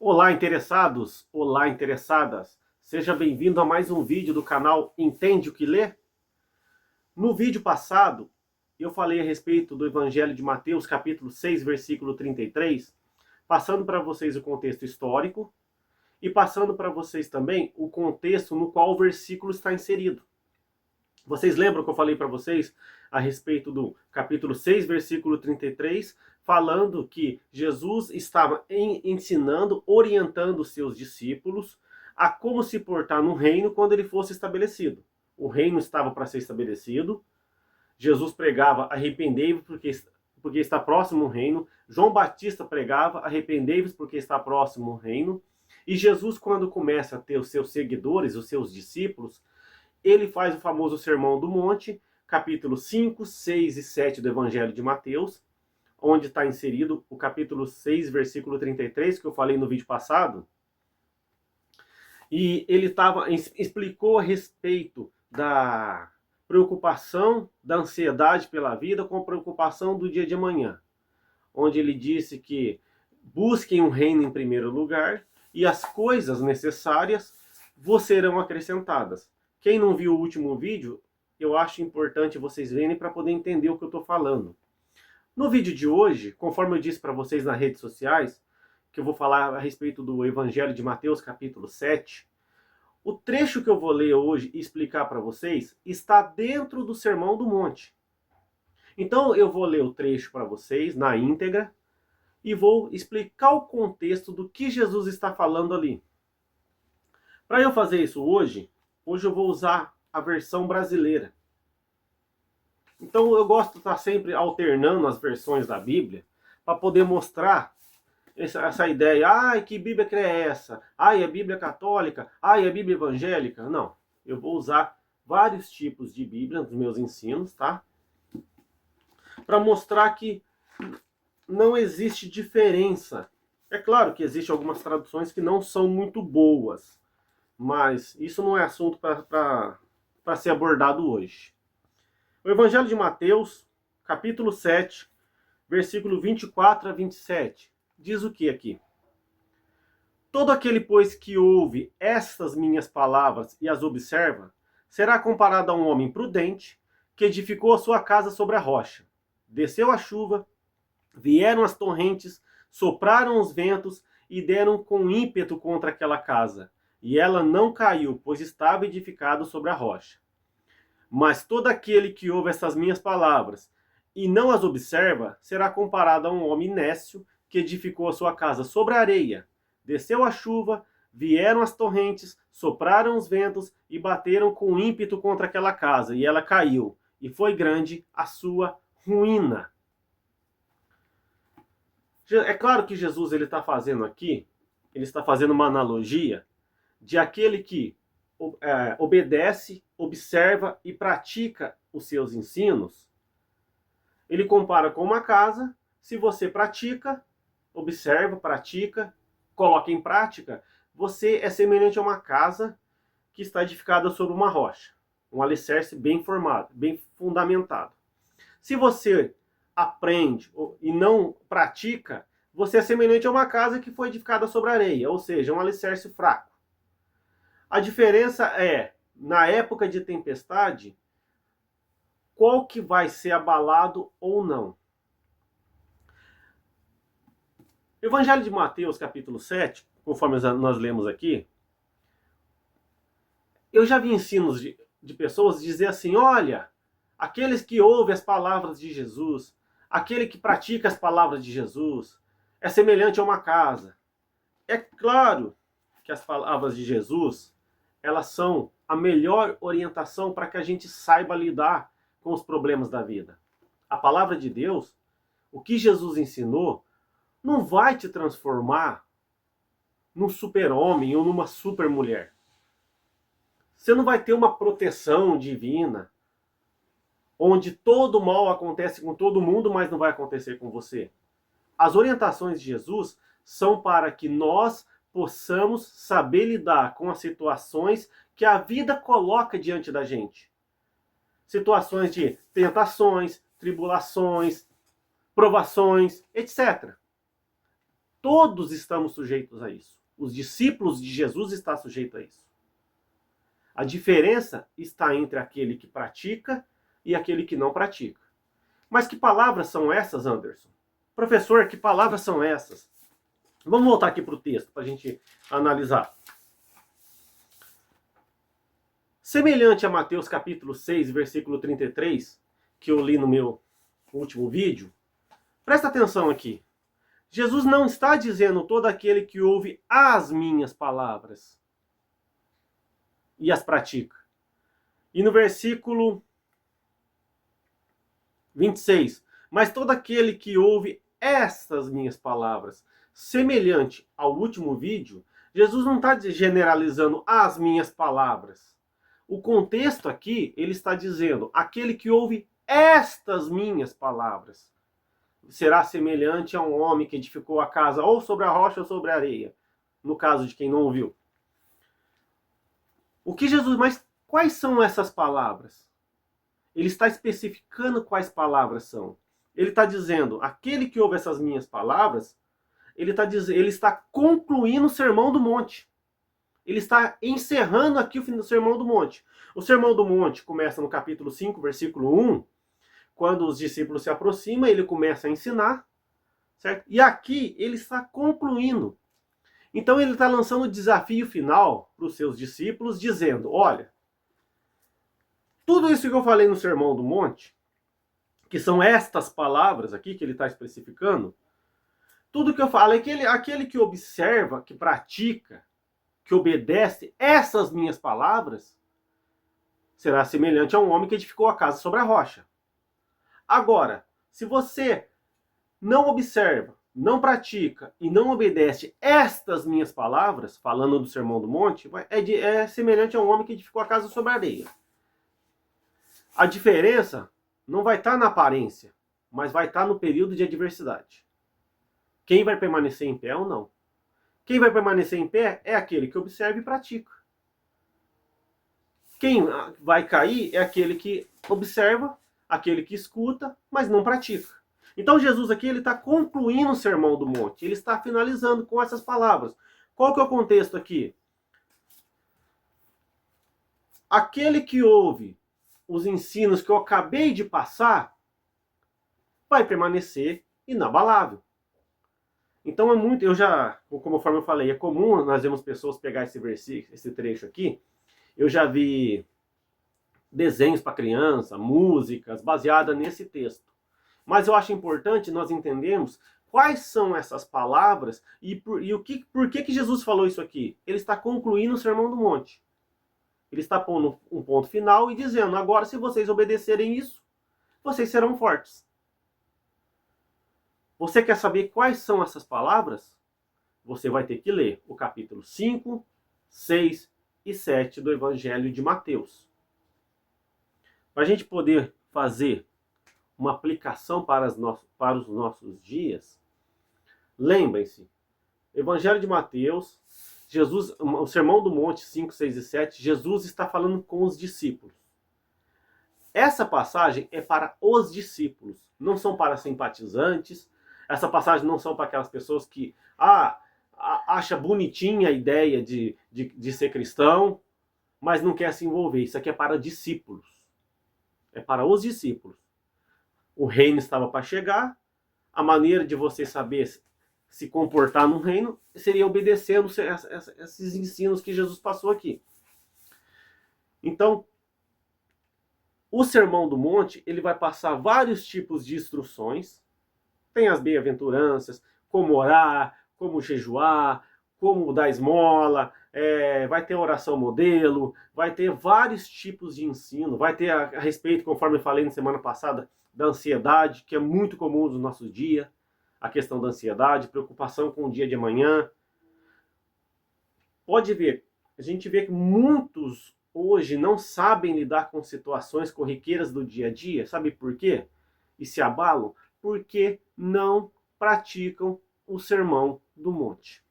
Olá, interessados! Olá, interessadas! Seja bem-vindo a mais um vídeo do canal Entende o que Lê? No vídeo passado, eu falei a respeito do Evangelho de Mateus, capítulo 6, versículo 33, passando para vocês o contexto histórico e passando para vocês também o contexto no qual o versículo está inserido. Vocês lembram que eu falei para vocês a respeito do capítulo 6, versículo 33, falando que Jesus estava ensinando, orientando os seus discípulos a como se portar no reino quando ele fosse estabelecido. O reino estava para ser estabelecido. Jesus pregava: arrependei-vos porque está próximo o reino. João Batista pregava: arrependei-vos porque está próximo o reino. E Jesus, quando começa a ter os seus seguidores, os seus discípulos, ele faz o famoso Sermão do Monte, capítulo 5, 6 e 7 do Evangelho de Mateus, onde está inserido o capítulo 6, versículo 33, que eu falei no vídeo passado. E ele explicou a respeito da preocupação, da ansiedade pela vida com a preocupação do dia de amanhã. Onde ele disse que busquem o reino em primeiro lugar e as coisas necessárias vos serão acrescentadas. Quem não viu o último vídeo, eu acho importante vocês verem para poder entender o que eu estou falando. No vídeo de hoje, conforme eu disse para vocês nas redes sociais, que eu vou falar a respeito do Evangelho de Mateus, capítulo 7, o trecho que eu vou ler hoje e explicar para vocês está dentro do Sermão do Monte. Então eu vou ler o trecho para vocês na íntegra e vou explicar o contexto do que Jesus está falando ali. Para eu fazer isso hoje eu vou usar a versão brasileira. Então eu gosto de estar sempre alternando as versões da Bíblia para poder mostrar essa ideia. Ai, que Bíblia que é essa? Ai, é Bíblia católica? Ai, é Bíblia evangélica? Não. Eu vou usar vários tipos de Bíblia nos meus ensinos, tá? Para mostrar que não existe diferença. É claro que existem algumas traduções que não são muito boas, mas isso não é assunto para ser abordado hoje. O Evangelho de Mateus, capítulo 7, versículo 24 a 27, diz o que aqui? Todo aquele, pois, que ouve estas minhas palavras e as observa, será comparado a um homem prudente que edificou a sua casa sobre a rocha. Desceu a chuva, vieram as torrentes, sopraram os ventos e deram com ímpeto contra aquela casa. E ela não caiu, pois estava edificada sobre a rocha. Mas todo aquele que ouve essas minhas palavras e não as observa, será comparado a um homem nécio que edificou a sua casa sobre a areia. Desceu a chuva, vieram as torrentes, sopraram os ventos e bateram com ímpeto contra aquela casa. E ela caiu, e foi grande a sua ruína. É claro que Jesus ele está fazendo aqui, ele está fazendo uma analogia de aquele que obedece, observa e pratica os seus ensinos. Ele compara com uma casa. Se você pratica, observa, pratica, coloca em prática, você é semelhante a uma casa que está edificada sobre uma rocha, um alicerce bem formado, bem fundamentado. Se você aprende e não pratica, você é semelhante a uma casa que foi edificada sobre areia, ou seja, um alicerce fraco. A diferença é, na época de tempestade, qual que vai ser abalado ou não. Evangelho de Mateus, capítulo 7, conforme nós lemos aqui, eu já vi ensinos de pessoas dizer assim: olha, aqueles que ouvem as palavras de Jesus, aquele que pratica as palavras de Jesus, é semelhante a uma casa. É claro que as palavras de Jesus, elas são a melhor orientação para que a gente saiba lidar com os problemas da vida. A palavra de Deus, o que Jesus ensinou, não vai te transformar num super-homem ou numa super-mulher. Você não vai ter uma proteção divina, onde todo mal acontece com todo mundo, mas não vai acontecer com você. As orientações de Jesus são para que nós possamos saber lidar com as situações que a vida coloca diante da gente. Situações de tentações, tribulações, provações, etc. Todos estamos sujeitos a isso. Os discípulos de Jesus estão sujeitos a isso. A diferença está entre aquele que pratica e aquele que não pratica. Mas que palavras são essas, Anderson? Professor, que palavras são essas? Vamos voltar aqui para o texto para a gente analisar. Semelhante a Mateus capítulo 6, versículo 33, que eu li no meu último vídeo, presta atenção aqui. Jesus não está dizendo todo aquele que ouve as minhas palavras e as pratica. E no versículo 26, mas todo aquele que ouve estas minhas palavras, semelhante ao último vídeo, Jesus não está generalizando as minhas palavras. O contexto aqui, ele está dizendo, aquele que ouve estas minhas palavras será semelhante a um homem que edificou a casa ou sobre a rocha ou sobre a areia, no caso de quem não ouviu. O que Jesus, mas quais são essas palavras? Ele está especificando quais palavras são. Ele está dizendo, aquele que ouve essas minhas palavras, ele está concluindo o Sermão do Monte. Ele está encerrando aqui o fim do Sermão do Monte. O Sermão do Monte começa no capítulo 5, versículo 1, quando os discípulos se aproximam, ele começa a ensinar, certo? E aqui ele está concluindo. Então ele está lançando o desafio final para os seus discípulos, dizendo, olha, tudo isso que eu falei no Sermão do Monte, que são estas palavras aqui que ele está especificando, tudo que eu falo, aquele que observa, que pratica, que obedece essas minhas palavras, será semelhante a um homem que edificou a casa sobre a rocha. Agora, se você não observa, não pratica e não obedece estas minhas palavras, falando do Sermão do Monte, é semelhante a um homem que edificou a casa sobre a areia. A diferença não vai estar na aparência, mas vai estar no período de adversidade. Quem vai permanecer em pé ou não? Quem vai permanecer em pé é aquele que observa e pratica. Quem vai cair é aquele que observa, aquele que escuta, mas não pratica. Então Jesus aqui ele está concluindo o Sermão do Monte. Ele está finalizando com essas palavras. Qual que é o contexto aqui? Aquele que ouve os ensinos que eu acabei de passar vai permanecer inabalável. Então é muito, conforme eu falei, é comum nós vemos pessoas pegar esse versículo, esse trecho aqui. Eu já vi desenhos para criança, músicas baseadas nesse texto. Mas eu acho importante nós entendermos quais são essas palavras e por que Jesus falou isso aqui. Ele está concluindo o Sermão do Monte. Ele está pondo um ponto final e dizendo, agora se vocês obedecerem isso, vocês serão fortes. Você quer saber quais são essas palavras? Você vai ter que ler o capítulo 5, 6 e 7 do Evangelho de Mateus. Para a gente poder fazer uma aplicação para os nossos dias, lembrem-se, Evangelho de Mateus, Jesus, o Sermão do Monte 5, 6 e 7, Jesus está falando com os discípulos. Essa passagem é para os discípulos, não são para simpatizantes. Essa passagem não são para aquelas pessoas que acha bonitinha a ideia de ser cristão, mas não quer se envolver. Isso aqui é para discípulos. É para os discípulos. O reino estava para chegar. A maneira de você saber se comportar no reino seria obedecendo esses ensinos que Jesus passou aqui. Então, o Sermão do Monte, ele vai passar vários tipos de instruções. Tem as bem-aventuranças, como orar, como jejuar, como dar esmola, vai ter oração modelo, vai ter vários tipos de ensino, vai ter a respeito, conforme eu falei na semana passada, da ansiedade, que é muito comum no nosso dia, a questão da ansiedade, preocupação com o dia de amanhã. Pode ver, a gente vê que muitos hoje não sabem lidar com situações corriqueiras do dia a dia, sabe por quê? E se abalam porque não praticam o Sermão do Monte.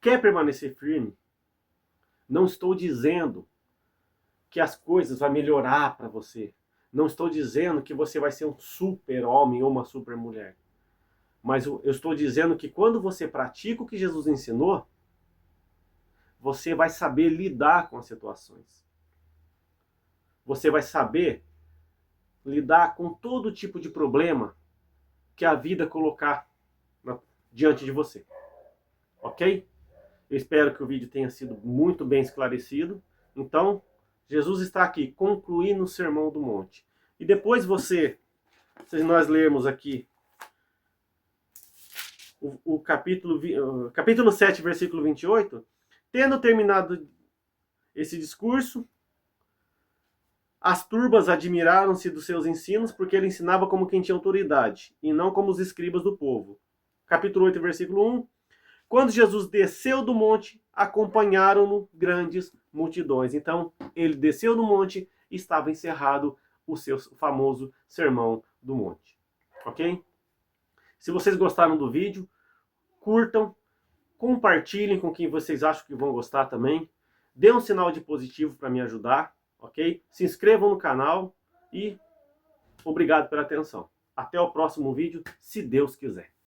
Quer permanecer firme? Não estou dizendo que as coisas vão melhorar para você. Não estou dizendo que você vai ser um super-homem ou uma super-mulher. Mas eu estou dizendo que quando você pratica o que Jesus ensinou, você vai saber lidar com as situações. Você vai saber lidar com todo tipo de problema que a vida colocar diante de você. Ok? Eu espero que o vídeo tenha sido muito bem esclarecido. Então, Jesus está aqui concluindo o Sermão do Monte. E depois se nós lermos aqui o capítulo 7, versículo 28, tendo terminado esse discurso, as turbas admiraram-se dos seus ensinos, porque ele ensinava como quem tinha autoridade, e não como os escribas do povo. Capítulo 8, versículo 1. Quando Jesus desceu do monte, acompanharam-no grandes multidões. Então, ele desceu do monte e estava encerrado o seu famoso Sermão do Monte. Ok? Se vocês gostaram do vídeo, curtam, compartilhem com quem vocês acham que vão gostar também. Dê um sinal de positivo para me ajudar, ok? Se inscrevam no canal e obrigado pela atenção. Até o próximo vídeo, se Deus quiser.